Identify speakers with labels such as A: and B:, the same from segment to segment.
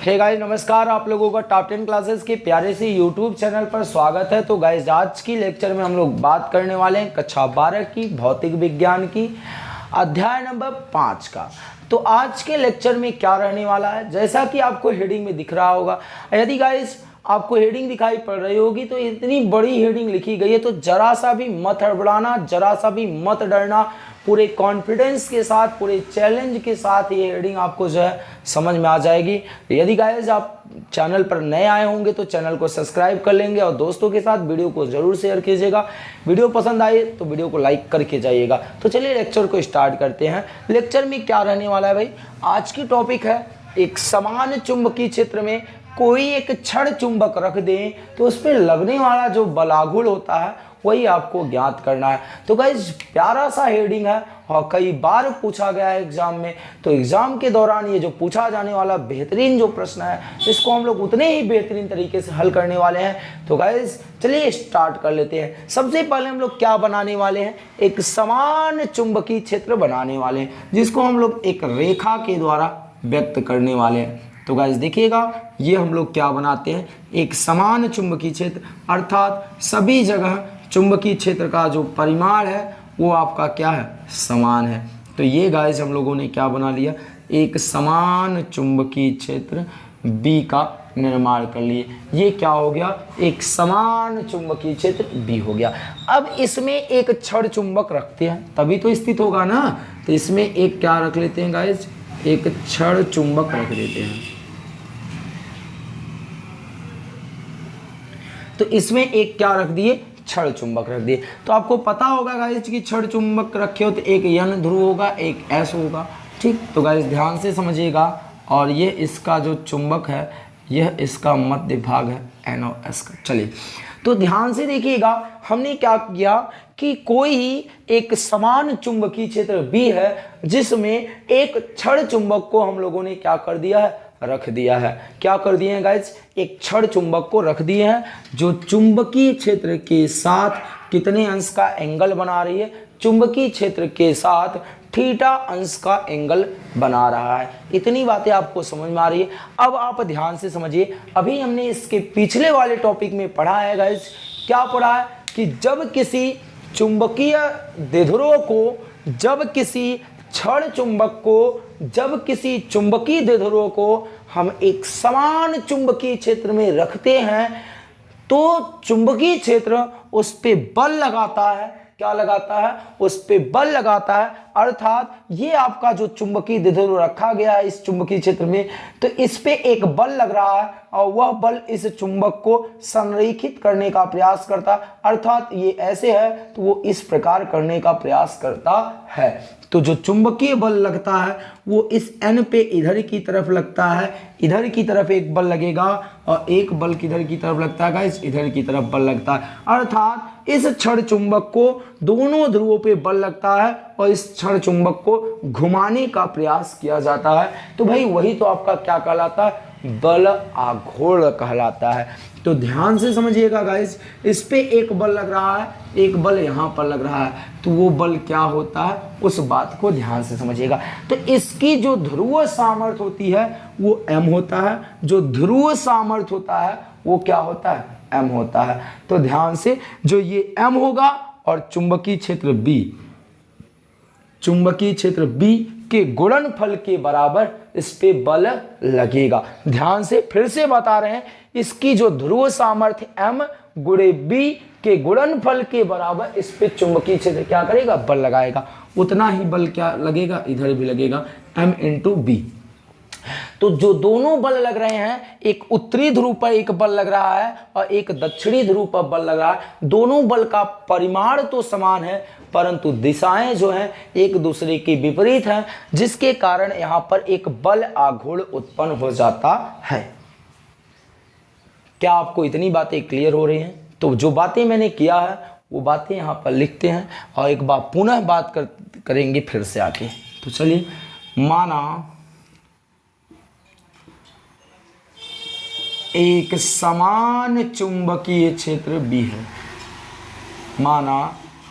A: Hey guys नमस्कार, आप लोगों का टॉप 10 क्लासेस के प्यारे से यूट्यूब चैनल पर स्वागत है। तो गाइस आज की लेक्चर में हम लोग बात करने वाले हैं कक्षा 12 की भौतिक विज्ञान की अध्याय नंबर 5 का। तो आज के लेक्चर में क्या रहने वाला है, जैसा कि आपको हेडिंग में दिख रहा होगा। यदि गाइस आपको हेडिंग दिखाई पड़ रही होगी तो इतनी बड़ी हेडिंग लिखी गई है, तो जरा सा भी मत हड़बड़ाना, जरा सा भी मत डरना, पूरे कॉन्फिडेंस के साथ, पूरे चैलेंज के साथ ये हेडिंग आपको जो है समझ में आ जाएगी। यदि गाइस आप चैनल पर नए आए होंगे तो चैनल को सब्सक्राइब कर लेंगे और दोस्तों के साथ वीडियो को जरूर शेयर कीजिएगा। वीडियो पसंद आए तो वीडियो को लाइक करके जाइएगा। तो चलिए लेक्चर को स्टार्ट करते हैं। लेक्चर में क्या रहने वाला है भाई, आज की टॉपिक है एक समान चुंबकीय क्षेत्र में कोई एक छड़ चुंबक रख दें तो उस पर लगने वाला जो बलागुल होता है वही आपको ज्ञात करना है। तो गाइस प्यारा सा हेडिंग है और कई बार पूछा गया है एग्जाम में। तो एग्जाम के दौरान ये जो पूछा जाने वाला बेहतरीन जो प्रश्न है, इसको हम लोग उतने ही बेहतरीन तरीके से हल करने वाले हैं। तो गाइस चलिए स्टार्ट कर लेते हैं। सबसे पहले हम लोग क्या बनाने वाले हैं, एक समान चुंबकीय क्षेत्र बनाने वाले हैं, जिसको हम लोग एक रेखा के द्वारा व्यक्त करने वाले हैं। तो गाइस देखिएगा, ये हम लोग क्या बनाते हैं, एक समान चुंबकीय क्षेत्र, अर्थात सभी जगह चुंबकीय क्षेत्र का जो परिमाण है वो आपका क्या है, समान है। तो ये गाइस हम लोगों ने क्या बना लिया, एक समान चुंबकीय क्षेत्र B का निर्माण कर लिए। ये क्या हो गया, एक समान चुंबकीय क्षेत्र B हो गया। अब इसमें एक छड़ चुंबक रखते हैं तभी तो स्थित होगा ना। तो इसमें एक क्या रख लेते हैं गाइस, एक छड़ चुंबक रख देते हैं। तो इसमें एक क्या रख दिए, छड़ चुंबक रख दिए। तो आपको पता होगा गाइस कि छड़ चुंबक रखे हो तो एक N ध्रुव होगा, एक S होगा, ठीक। तो गाइस ध्यान से समझिएगा, और ये इसका जो चुंबक है, यह इसका मध्य भाग है N और S का। चलिए तो ध्यान से देखिएगा, हमने क्या किया कि कोई एक समान चुंबकीय क्षेत्र B है जिसमें एक छड़ चुंबक को हम लोगों ने क्या कर दिया है, रख दिया है। क्या कर दिए हैं गाइस, एक छड़ चुंबक को रख दिए हैं जो चुंबकीय क्षेत्र के साथ कितने अंश का एंगल बना रही है, चुंबकीय क्षेत्र के साथ थीटा अंश का एंगल बना रहा है। इतनी बातें आपको समझ में आ रही है। अब आप ध्यान से समझिए, अभी हमने इसके पिछले वाले टॉपिक में पढ़ा है गाइस, क्या पढ़ा है कि जब किसी चुंबकीय द्विध्रुव को, जब किसी छड़ चुंबक को, जब किसी चुंबकीय द्विध्रुव को हम एक समान चुंबकीय क्षेत्र में रखते हैं तो चुंबकीय क्षेत्र उस पे बल लगाता है। क्या लगाता है, उस पे बल लगाता है। अर्थात ये आपका जो चुंबकीय द्विध्रुव रखा गया है इस चुंबकीय क्षेत्र में, तो इस पे एक बल लग रहा है और वह बल इस चुंबक को संरेखित करने का प्रयास करता है। अर्थात ये ऐसे है तो वो इस प्रकार करने का प्रयास करता है। तो जो चुंबकीय बल लगता है वो इस N पे इधर की तरफ लगता है, इधर की तरफ एक बल लगेगा और एक बल किधर की तरफ लगता है गाइस, इधर की तरफ बल लगता है। अर्थात इस छड़ चुंबक को दोनों ध्रुवों पे बल लगता है और इस छड़ चुंबक को घुमाने का प्रयास किया जाता है। तो भाई वही तो आपका क्या कहलाता है, बल आघूर्ण कहलाता है। तो ध्यान से समझिएगा गाइस, इस पे एक बल लग रहा है, एक बल यहाँ पर लग रहा है, तो वो बल क्या होता है, उस बात को ध्यान से समझिएगा। तो इसकी जो ध्रुव सामर्थ्य होती है वो M होता है, जो ध्रुव सामर्थ्य होता है वो क्या होता है, M होता है। तो ध्यान से, जो ये M होगा और चुंबकीय क्षेत्र B, चुंबकीय क्षेत्र B के गुणनफल के बराबर इस पे बल लगेगा। ध्यान से फिर से बता रहे हैं, इसकी जो ध्रुव सामर्थ्य M गुणे B के गुणनफल के बराबर इस पे चुंबकीय क्षेत्र क्या करेगा, बल लगाएगा। उतना ही बल क्या लगेगा, इधर भी लगेगा, M इंटू B। तो जो दोनों बल लग रहे हैं, एक उत्तरी ध्रुव पर एक बल लग रहा है और एक दक्षिणी ध्रुव पर बल लग रहा है। दोनों बल का परिमाण तो समान है परंतु दिशाएं जो हैं एक दूसरे के विपरीत हैं, जिसके कारण यहां पर एक बल आघूर्ण उत्पन्न हो जाता है। क्या आपको इतनी बातें क्लियर हो रही हैं? तो जो बातें मैंने किया है वो बातें यहां पर लिखते हैं और एक बार पुनः बात करेंगे फिर से आके। तो चलिए, माना एक समान चुंबकीय क्षेत्र B है, माना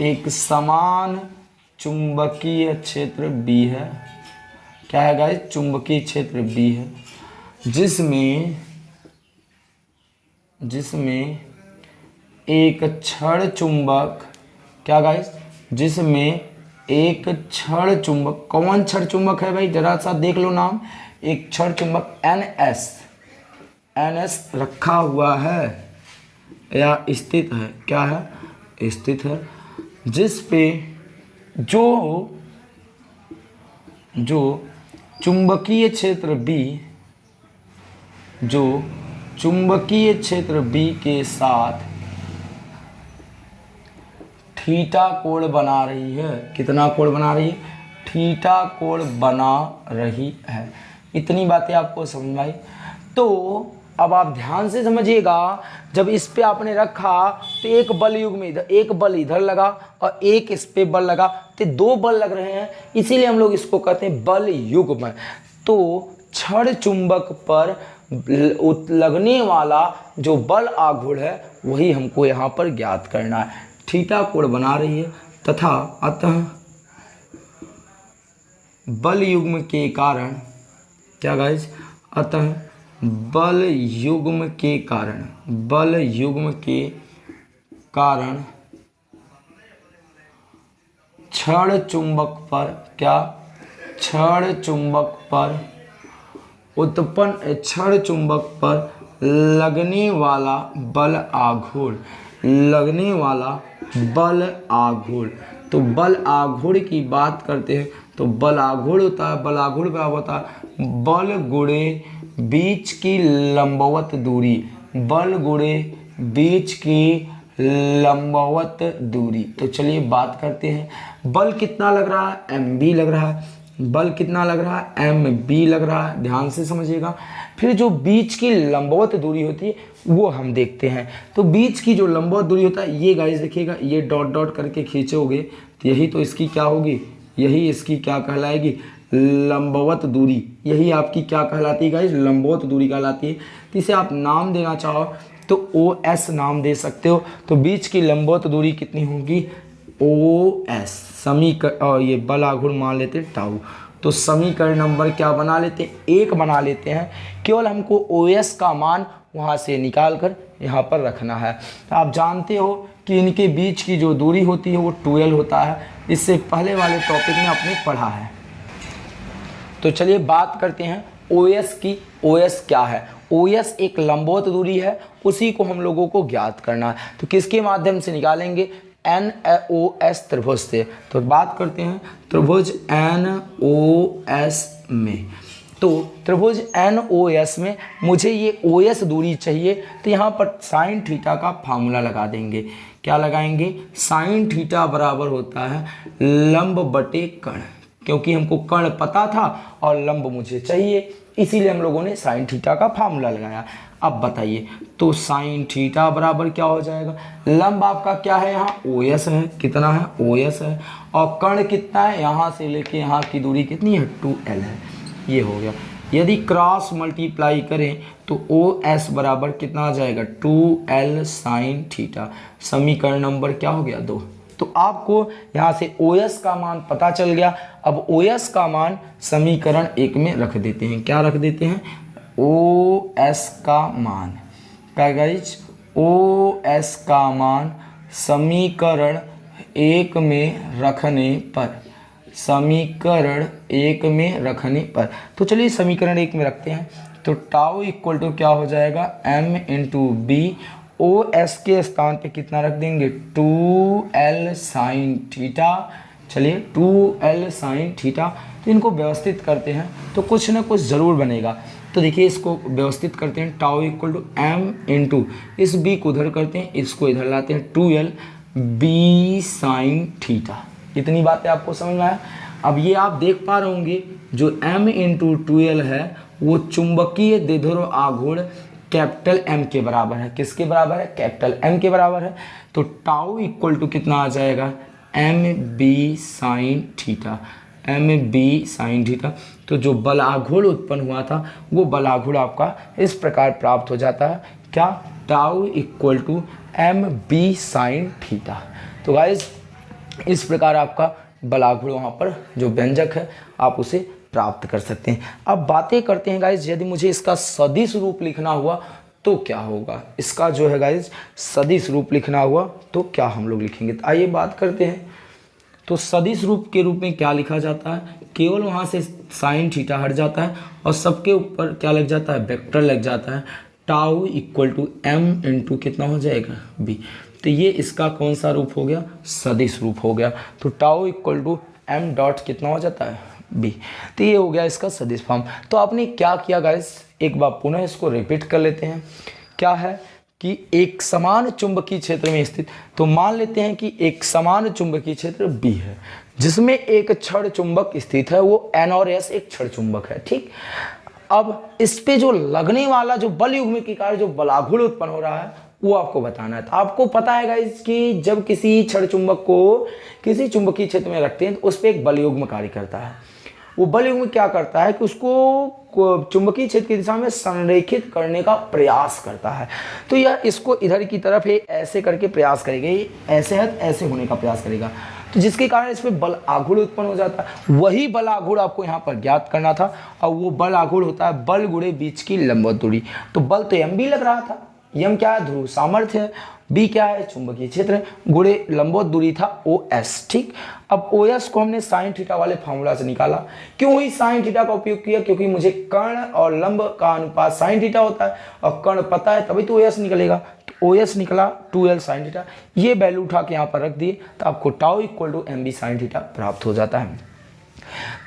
A: एक समान चुंबकीय क्षेत्र B है। क्या है गाइस, चुंबकीय क्षेत्र B है। जिसमें एक क्षण चुंबक, क्या गाइस, जिसमें एक क्षण चुंबक, कौन क्षण चुंबक है भाई, जरा सा देख लो नाम, एक क्षण चुंबक NS रखा हुआ है या स्थित है, क्या है, स्थित है, जिस पे जो चुंबकीय क्षेत्र B के साथ थीटा कोण बना रही है। कितना कोण बना रही है? थीटा कोण बना रही है। इतनी बातें आपको समझ में आई। तो अब आप ध्यान से समझिएगा, जब इस पे आपने रखा तो एक बल युग्म इधर, एक बल इधर लगा और एक इस पे बल लगा, तो दो बल लग रहे हैं, इसीलिए हम लोग इसको कहते हैं बल युग्म। तो क्षण चुंबक पर लगने वाला जो बल आघूर्ण है वही हमको यहाँ पर ज्ञात करना है। थीटा कोण बना रही है तथा अतः बल युग्म के कारण, क्या गाइस, अतः बल युग्म के कारण क्षण चुंबक पर, क्या, क्षण चुंबक पर उत्पन्न, क्षण चुंबक पर लगने वाला बल आघूर्ण, तो बल आघूर्ण की बात करते हैं तो बल आघूर्ण होता है, बल आघूर्ण क्या होता है, बल गुणे बीच की लंबवत दूरी, बल गुणे बीच की लंबवत दूरी। तो चलिए बात करते हैं, बल कितना लग रहा है, MB लग रहा है, बल कितना लग रहा है, MB लग रहा है, ध्यान से समझिएगा। फिर जो बीच की लंबवत दूरी होती है वो हम देखते हैं। तो बीच की जो लंबवत दूरी होता है, ये गाइस देखिएगा, ये डॉट डॉट करके खींचोगे तो यही तो इसकी क्या होगी, यही इसकी क्या कहलाएगी, लंबवत दूरी। यही आपकी क्या कहलाती है गाइस, लंबवत दूरी कहलाती है। तो इसे आप नाम देना चाहो तो OS नाम दे सकते हो। तो बीच की लंबवत दूरी कितनी होगी, OS। समीकरण, और ये बल आघूर्ण मान लेते हैं टाउ। तो समीकरण नंबर क्या बना लेते हैं, 1 बना लेते हैं। केवल हमको OS का मान वहाँ से निकाल कर यहाँ पर रखना है। आप जानते हो कि इनके बीच की जो दूरी होती है वो 12 होता है, इससे पहले वाले टॉपिक में आपने पढ़ा है। तो चलिए बात करते हैं OS की। OS क्या है, OS एक लंबवत दूरी है, उसी को हम लोगों को ज्ञात करना है। तो किसके माध्यम से निकालेंगे, NOS त्रिभुज से। तो बात करते हैं त्रिभुज NOS में। तो त्रिभुज NOS में मुझे ये OS दूरी चाहिए, तो यहाँ पर साइन थीटा का फार्मूला लगा देंगे। क्या लगाएंगे, साइन थीटा बराबर होता है लंब बटे कर्ण, क्योंकि हमको कर्ण पता था और लंब मुझे चाहिए, इसीलिए हम लोगों ने साइन थीटा का फार्मूला लगाया। अब बताइए, तो साइन थीटा बराबर क्या हो जाएगा, लंब आपका क्या है, यहाँ OS है, कितना है, OS है, और कर्ण कितना है, यहाँ से लेके यहाँ की दूरी कितनी है, 2L है। ये हो गया। यदि क्रॉस मल्टीप्लाई करें तो OS बराबर कितना आ जाएगा, 2L साइन थीटा। समीकरण नंबर क्या हो गया, 2। तो आपको यहाँ से OS का मान पता चल गया। अब OS का मान समीकरण 1 में रख देते हैं। क्या रख देते हैं, OS का मान, क्या गाइज, OS का मान समीकरण 1 में रखने पर, समीकरण 1 में रखने पर, तो चलिए समीकरण 1 में रखते हैं। तो टाउ इक्वल टू क्या हो जाएगा, M इंटू बी। OS के स्थान पे कितना रख देंगे, 2L साइन थीटा। चलिए 2L साइन थीटा। तो इनको व्यवस्थित करते हैं तो कुछ ना कुछ ज़रूर बनेगा। तो देखिए इसको व्यवस्थित करते हैं, tau equal to M into, इस B को उधर करते हैं, इसको इधर लाते हैं, 2L B साइन थीटा। इतनी बातें आपको समझ में आया। अब ये आप देख पा रहे होंगे जो M इंटू 2L है वो चुंबकीय द्विध्रुव आघूर्ण कैपिटल M के बराबर है। किसके बराबर है, कैपिटल M के बराबर है। तो टाउ इक्वल टू कितना आ जाएगा, MB sine theta, MB sine theta. तो जो बल आघूर्ण उत्पन्न हुआ था वो बल आघूर्ण आपका इस प्रकार प्राप्त हो जाता है, क्या, tau equal to MB sine theta. तो गाइज इस प्रकार आपका बल आघूर्ण वहाँ पर जो व्यंजक है आप उसे प्राप्त कर सकते हैं। अब बातें करते हैं गाइज, यदि मुझे इसका सदिश रूप लिखना हुआ तो क्या होगा। इसका जो है गाइज सदिश रूप लिखना हुआ तो क्या हम लोग लिखेंगे, तो आइए बात करते हैं। तो सदिश रूप के रूप में क्या लिखा जाता है, केवल वहाँ से साइन थीटा हट जाता है और सबके ऊपर क्या लग जाता है, वेक्टर लग जाता है। Tau equal to M into कितना हो जाएगा, बी। तो ये इसका कौन सा रूप हो गया, सदिश रूप हो गया। तो tau equal to M dot कितना हो जाता है, बी। तो ये हो गया इसका सदिश फॉर्म। तो आपने क्या किया गाइस, एक बार पुनः इसको रिपीट कर लेते हैं। क्या है कि एक समान चुंबकीय क्षेत्र में स्थित, तो मान लेते हैं कि एक समान चुंबकीय क्षेत्र बी है जिसमें एक क्षण चुंबक स्थित है, वो एन और एस एक क्षण चुंबक है, ठीक। अब इस पे जो लगने वाला जो बल युग्म के कारण जो बलाघूर्ण उत्पन्न हो रहा है वो आपको बताना है। तो आपको पता है गाइस कि जब किसी क्षण चुंबक को किसी चुंबकीय क्षेत्र में रखते हैं तो उस पर एक बल युग्म कार्य करता है। वो बल युग्म क्या करता है कि उसको चुंबकीय क्षेत्र की दिशा में संरेखित करने का प्रयास करता है। तो यह इसको इधर की तरफ ऐसे करके प्रयास करेगा, ये ऐसे है ऐसे होने का प्रयास करेगा, तो जिसके कारण इस पर बल आघूर्ण उत्पन्न हो जाता है। वही बल आघूर्ण आपको यहाँ पर ज्ञात करना था और वो बल आघूर्ण होता है बल गुणे बीच की लंबवत दूरी। तो बल तो एम भी लग रहा था, एम क्या है, ध्रुव सामर्थ्य है, बी क्या है, चुंबकीय क्षेत्र, गुणे लंबवत दूरी था ओ एस, ठीक। अब ओ एस को हमने साइन थीटा वाले फॉर्मूला से निकाला। क्यों ही साइन थीटा का उपयोग किया, क्योंकि मुझे कर्ण और लंब का अनुपात साइन थीटा होता है और कर्ण पता है तभी तो ओ एस निकलेगा। तो ओ एस निकला 2l साइन थीटा, ये वैल्यू उठा के यहाँ पर रख दिए तो आपको tau equal to M B sine theta प्राप्त हो जाता है।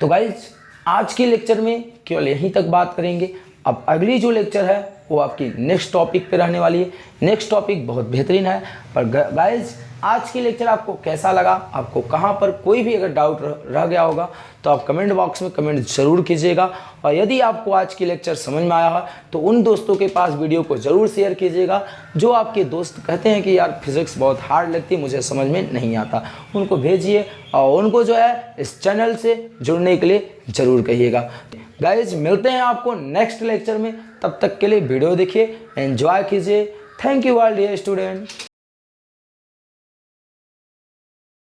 A: तो गाइज आज के लेक्चर में केवल यहीं तक बात करेंगे। अब अगली जो लेक्चर है वो आपकी नेक्स्ट टॉपिक पे रहने वाली है। नेक्स्ट टॉपिक बहुत बेहतरीन है। पर गाइज आज की लेक्चर आपको कैसा लगा, आपको कहाँ पर कोई भी अगर डाउट रह गया होगा तो आप कमेंट बॉक्स में कमेंट जरूर कीजिएगा। और यदि आपको आज की लेक्चर समझ में आया है तो उन दोस्तों के पास वीडियो को ज़रूर शेयर कीजिएगा जो आपके दोस्त कहते हैं कि यार फिजिक्स बहुत हार्ड लगती है, मुझे समझ में नहीं आता। उनको भेजिए और उनको जो है इस चैनल से जुड़ने के लिए ज़रूर कहिएगा। गाइज मिलते हैं आपको नेक्स्ट लेक्चर में, तब तक के लिए वीडियो देखिए, एंजॉय कीजिए। Thank you all dear student.